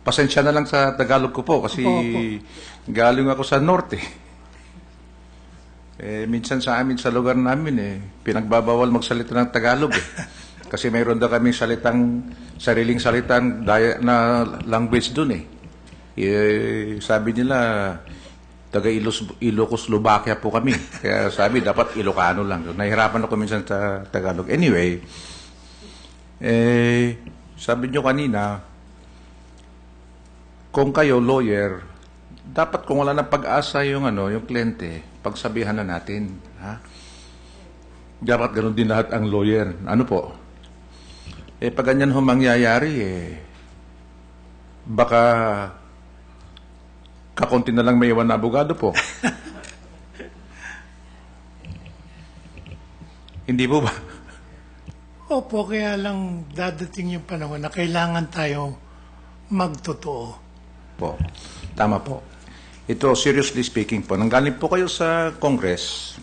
Pasensya na lang sa Tagalog ko po kasi galing ako sa norte. Minsan sa amin, sa lugar namin, pinagbabawal magsalita ng Tagalog. Kasi mayroon daw kami sariling salitang na language dun . Sabi nila, taga Ilocos, Slovakia po kami. Kaya sabi, dapat Ilocano lang. Nahihirapan ako minsan sa Tagalog. Anyway, sabi nyo kanina, kung kayo, lawyer, dapat kung wala ng pag-asa yung kliyente, pagsabihan na natin. Ha? Dapat ganun din lahat ang lawyer. Ano po? Pag ganyan mangyayari, baka kakunti na lang may iwan na abogado po. Hindi po ba? Opo, kaya lang dadating yung panahon na kailangan tayo magtotoo. Po. Tama po. Ito, seriously speaking po, nanggaling po kayo sa Congress,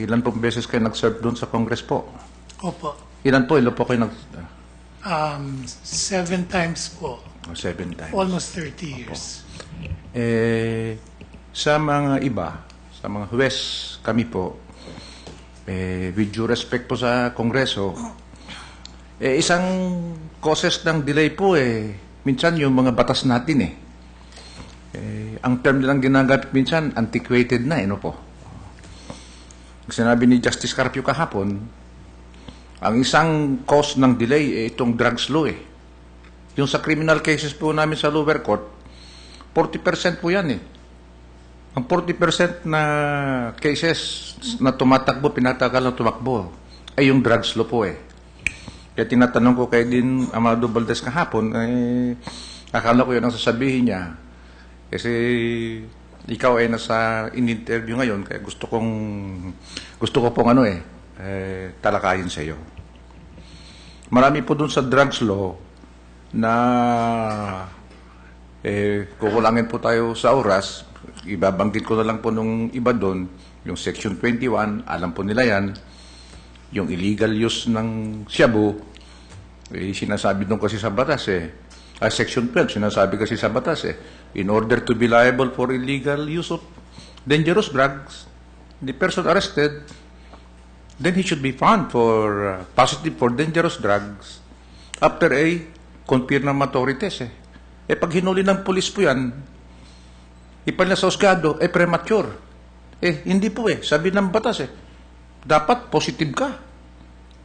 ilan pong beses kayo nag-serve doon sa Congress po? Opo. Ilan po kayo 7 times po. 7 times. Almost 30 years. Sa mga iba, sa mga huwes, kami po, with due respect po sa Kongreso, isang causes ng delay po minsan yung mga batas natin ang term nilang ginagamit minsan, antiquated na no po. Sinabi ni Justice Carpio kahapon, ang isang cause ng delay itong drugs law Yung sa criminal cases po namin sa lower court, 40% po yan Ang 40% na cases na tumatakbo, pinatagal na tumakbo, ay yung drugs law po Kaya tinatanong ko kay Din Amado Valdez kahapon, akala ko yun ang sasabihin niya. Kasi ikaw ay nasa in-interview ngayon, kaya gusto ko pong talakayin sa iyo. Marami po dun sa drugs law na kukulangin po tayo sa oras. Ibabanggit ko na lang po nung iba doon, yung Section 21, alam po nila yan, yung illegal use ng shabu, sinasabi doon kasi sa batas Section 12, sinasabi kasi sa batas in order to be liable for illegal use of dangerous drugs, the person arrested, then he should be found for positive for dangerous drugs after a confirmatory test pag hinuli ng pulis po yan, ipalila sa husgado, premature. Hindi po sabi ng batas dapat positive ka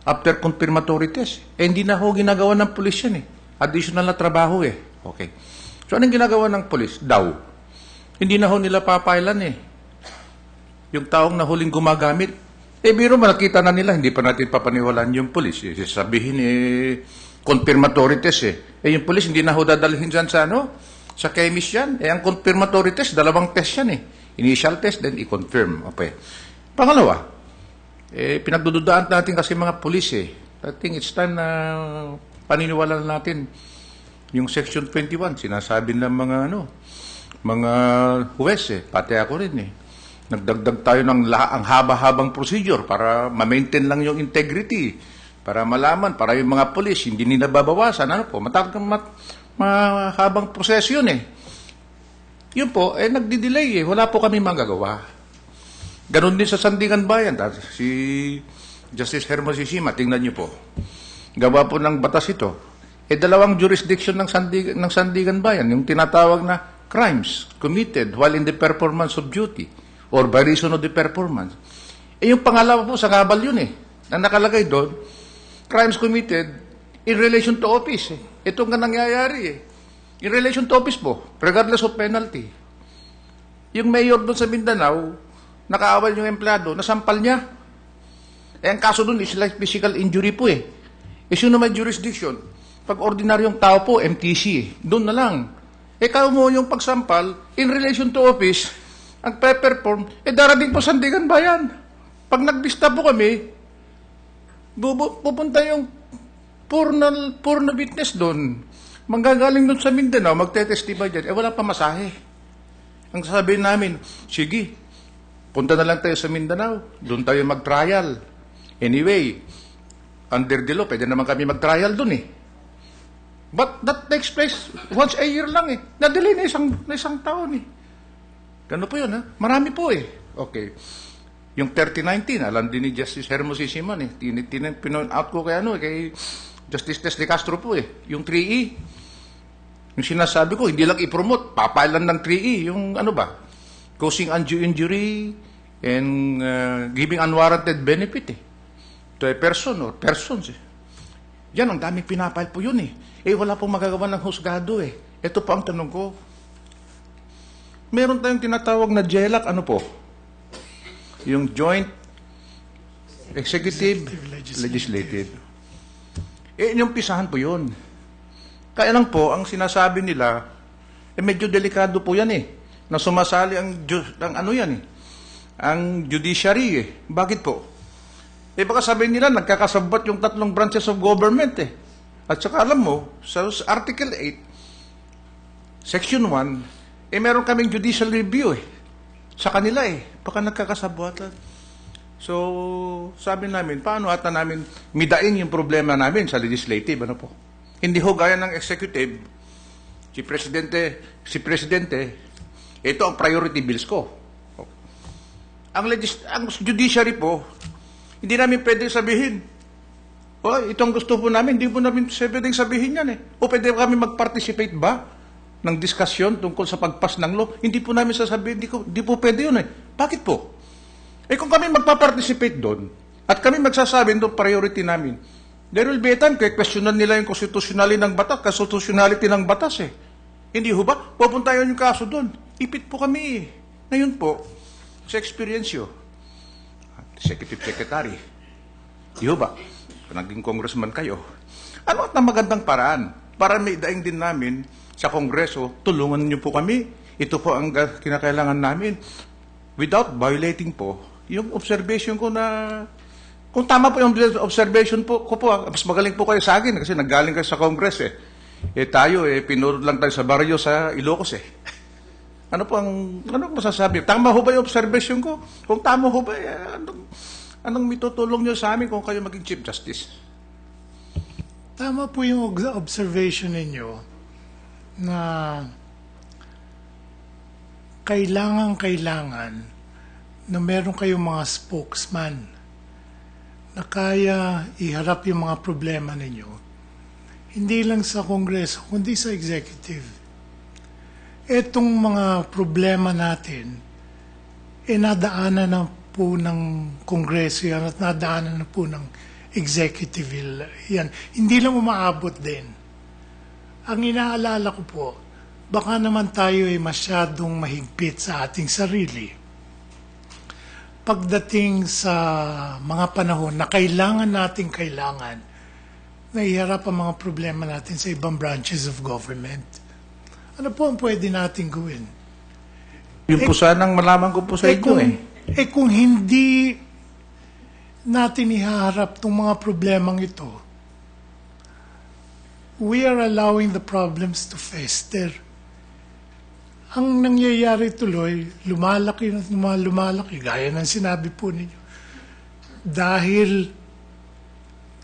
after confirmatory test. Hindi na ho ginagawa ng pulis yan Additional na trabaho Okay. So, anong ginagawa ng pulis? Daw. Hindi na ho nila papailan yung taong na huling gumagamit. Biro mo, nakita na nila, hindi pa natin papaniwalaan yung pulis. Sabihin confirmatory test yung pulis, hindi na ho dadalhin dyan sa sa chemist yan. Ang confirmatory test, 2 test yan Initial test, then i-confirm. Okay. Pangalawa, pinagdududaan natin kasi mga pulis I think it's time na paniniwalaan natin yung Section 21. Sinasabi ng mga huwes pati ako rin Nagdagdag tayo ng ang haba-habang procedure para ma-maintain lang yung integrity, para malaman, para yung mga pulis hindi nila babawasan. Mahabang proseso yun Yun po, nagdi-delay Wala po kami magagawa. Ganon din sa Sandigan Bayan. Si Justice Hermosissima, tingnan niyo po. Gawa po ng batas ito. 2 jurisdiction ng Sandigan Bayan, yung tinatawag na crimes committed while in the performance of duty or by reason of the performance. Yung pangalawa po sa kabal yun na nakalagay doon, crimes committed in relation to office. Ito nga nangyayari In relation to office po, regardless of penalty. Yung mayor doon sa Mindanao, nakaawal yung empleyado, nasampal niya. Ang kaso doon is like physical injury po sino may jurisdiction? Pag ordinaryong tao po, MTC, doon na lang. Ikaw mo yung pagsampal, in relation to office, ang pe-perform, darating po Sandigan Bayan. Pag nagbista po kami, pupunta yung poor na witness doon. Manggagaling doon sa Mindanao, magte-testify dyan, wala pa masahe. Ang sasabihin namin, sige, punta na lang tayo sa Mindanao, doon tayo mag-trial. Anyway, under the law, pwede naman kami mag-trial doon But that takes place once a year lang eh. Na-delay na isang taon eh. Gano po yun ha? Marami po eh. Okay. Yung 3019, alam din ni Justice Hermosisiman eh. Pinoint out ko kay Justice Tess de Castro po eh. Yung 3E. Yung sinasabi ko, hindi lang i-promote, papailan ng 3E. Yung ano ba? Causing undue injury and giving unwarranted benefit eh. To a person or persons eh. Yan, ang daming pinapile po yun eh. Wala pong magagawa ng husgado eh. Ito po ang tanong ko. Meron tayong tinatawag na JELAC, ano po? Yung Joint Executive Legislative. Inumpisahan po yun. Kaya lang po, ang sinasabi nila, medyo delikado po yan eh. Na sumasali ang ano yan eh. Ang judiciary eh. Bakit po? Baka sabihin nila, nagkakasabot yung tatlong branches of government eh. At saka alam mo, sa Article 8, Section 1, meron kaming judicial review eh. Sa kanila eh. Baka nagkakasabuatan. So, sabi namin, paano ata namin midain yung problema namin sa legislative, ano po? Hindi ho gaya ng executive, si Presidente, ito ang priority bills ko. Ang judiciary po, hindi namin pwede sabihin, itong gusto po namin, hindi po namin pwedeng sabihin yan eh. O pwede kami mag-participate ba ng diskusyon tungkol sa pagpas ng law? Hindi po namin sasabihin, hindi po pwede yun eh. Bakit po? Kung kami magpa-participate doon, at kami magsasabi doon priority namin, there will be a time kaya questionan nila yung constitutionality ng batas eh. Hindi ho ba? Pupunta yun yung kaso doon. Ipit po kami eh. Ngayon po, sa experience yun, Executive Secretary, di ho ba? Naging congressman kayo. Ano at na magandang paraan para may daing din namin sa Kongreso, tulungan niyo po kami. Ito po ang kinakailangan namin without violating po yung observation ko na kung tama po yung observation ko po, mas magaling po kayo sa akin kasi naggaling kayo sa Congress eh. Tayo pinurod lang tayo sa baryo sa Ilocos eh. Ano masasabi? Tama ho ba yung observation ko? Kung tama ho ba, anong mitutulong nyo sa amin kung kayo maging Chief Justice? Tama po yung observation ninyo na kailangan na meron kayong mga spokesman na kaya iharap yung mga problema ninyo. Hindi lang sa Kongreso, kundi sa Executive. Etong mga problema natin, nadaanan na po ng Kongreso yan at nadaanan na po ng Executive yan. Hindi lang umaabot din. Ang inaalala ko po, baka naman tayo ay masyadong mahigpit sa ating sarili. Pagdating sa mga panahon na kailangan na iharap ang mga problema natin sa ibang branches of government. Ano po ang pwede natin gawin? Yung po sanang malaman ko po sa inyo eh. Kung hindi natin iharap itong mga problemang ito, we are allowing the problems to fester. Ang nangyayari tuloy, lumalaki, gaya ng sinabi po ninyo. Dahil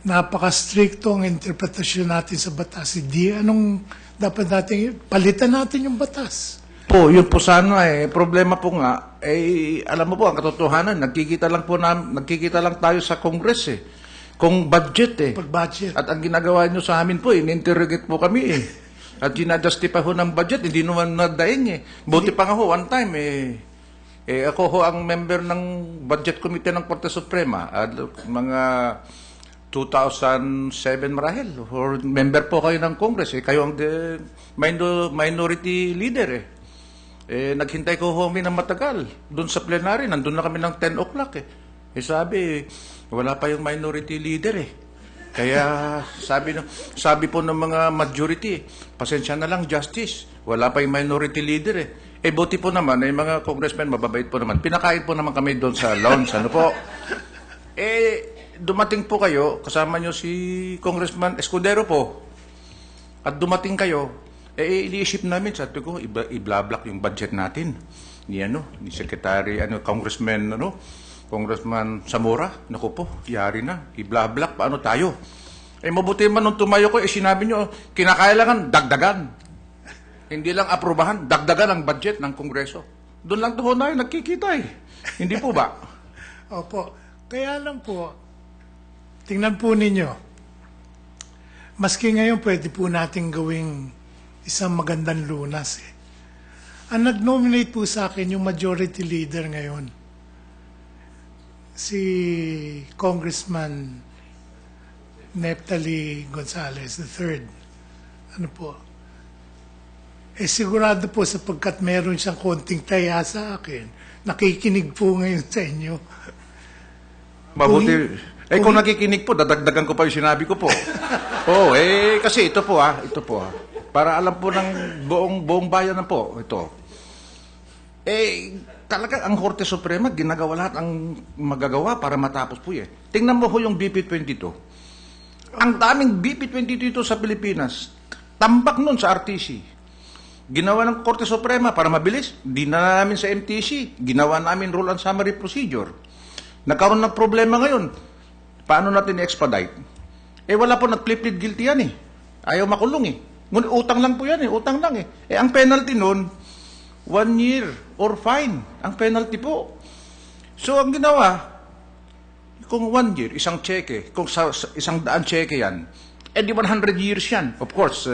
napaka-stricto ang interpretasyon natin sa batas, hindi anong dapat natin, palitan natin yung batas. Po, yun po sana problema po nga, alam mo po, ang katotohanan, nagkikita lang tayo sa Congress eh. Kung budget eh. Pag-budget. At ang ginagawa nyo sa amin po, in-interrogate po kami eh. At ginadustify ho ng budget, hindi naman nadaing eh. Buti pa nga ho, one time ako ho ang member ng Budget Committee ng Korte Suprema. At mga 2007 marahil. Or member po kayo ng Congress eh. Kayo ang minority leader eh. Naghintay ko ho kami ng matagal. Doon sa plenary, nandun na kami ng 10 o'clock eh. Sabi, wala pa yung minority leader eh. Kaya sabi po ng mga majority, pasensya na lang, Justice, wala pa yung minority leader eh. Buti po naman, yung mga congressmen, mababait po naman. Pinakain po naman kami doon sa lounge, ano po. Dumating po kayo, kasama nyo si Congressman Escudero po. At dumating kayo, iniisip namin, sabi ko, i-block yung budget natin. Ni Secretary, Congressman Zamora, naku po, yari na, i-block, paano tayo? Eh, mabuti man nung tumayo ko, sinabi nyo, kinakailangan dagdagan. Hindi lang aprobahan, dagdagan ang budget ng Kongreso. Doon lang doon tayo nagkikita eh. Hindi po ba? Opo. Kaya lang po, tingnan po ninyo, maski ngayon pwede po natin gawing isang magandang lunas eh. Ang nag-nominate po sa akin yung majority leader ngayon, si Congressman Neftali Gonzales III. Ano po? Eh sigurado po sapagkat meron siyang konting taya sa akin, nakikinig po ngayon sa inyo. Mabuti. Kung kung- nakikinig po, dadagdagan ko pa yung sinabi ko po. Oo, kasi ito po. Para alam po ng buong bayan na po, ito. Talaga ang Korte Suprema, ginagawa lahat ang magagawa para matapos po yan. Tingnan mo ho yung BP22. Ang daming BP22 ito sa Pilipinas. Tambak nun sa RTC. Ginawa ng Korte Suprema para mabilis. Dinala namin sa MTC. Ginawa namin rule and summary procedure. Nagkaroon ng problema ngayon. Paano natin i-expedite? Wala po nag-plead guilty yan eh. Ayaw makulong eh. Ngunit utang lang po yan eh. Utang lang eh. Ang penalty nun, 1 year or fine. Ang penalty po. So, ang ginawa, kung 1 year, isang cheque, kung isang daan cheque yan, di 100 years yan. Of course,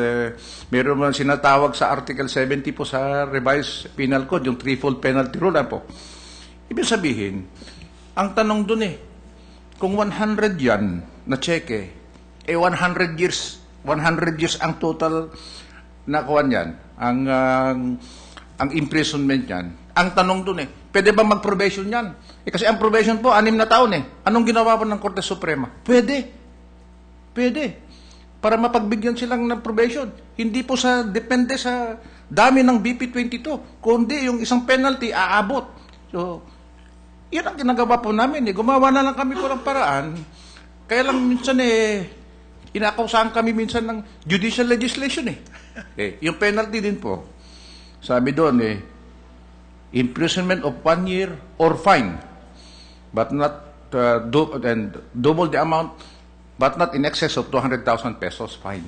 meron man sinatawag sa Article 70 po sa Revised Penal Code, yung threefold penalty rule po. Ibig sabihin, ang tanong dun kung 100 yan na cheque, 100 years ang total na kuwan yan, ang imprisonment yan. Ang tanong dun pwede ba mag-probation yan? Kasi ang probation po, 6 na taon Anong ginawa po ng Korte Suprema? Pwede. Para mapagbigyan silang ng probation. Hindi po depende sa dami ng BP22, kundi yung isang penalty aabot. So, yan ang ginagawa po namin Gumawa na lang kami po ng paraan. Kaya lang minsan inakausahan kami minsan ng judicial legislation yung penalty din po. Sabi doon imprisonment of 1 year or fine, but not double the amount, but not in excess of 200,000 pesos fine.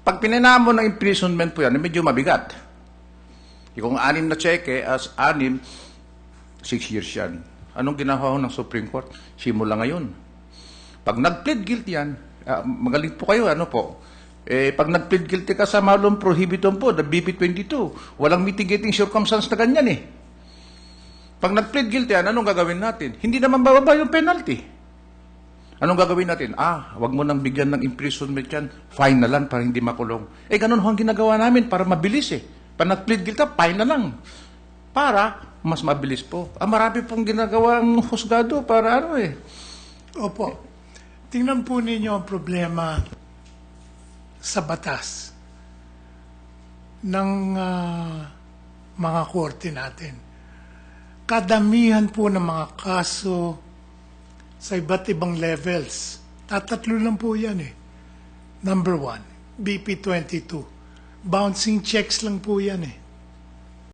Pag pinanamo ng imprisonment po yan, medyo mabigat. Kung 6 na cheque, as 6, 6 years yan. Anong ginawa ng Supreme Court? Simula ngayon. Pag nag-plead guilty yan, magaling po kayo, pag nag-plead guilty ka sa malum prohibitum po, the BP22, walang mitigating circumstance na ganyan Pag nag-plead guilty yan, anong gagawin natin? Hindi naman bababa yung penalty. Anong gagawin natin? Wag mo nang bigyan ng imprisonment yan, fine na lang para hindi makulong. Ganun ho ang ginagawa namin para mabilis Pag nag-plead guilty, fine na lang. Para mas mabilis po. Marami pong ginagawa ang husgado para Opo. Tingnan po ninyo ang problema sa batas ng mga korte natin. Kadamihan po ng mga kaso sa iba't ibang levels. Tatatlo lang po yan Number 1, BP22. Bouncing checks lang po yan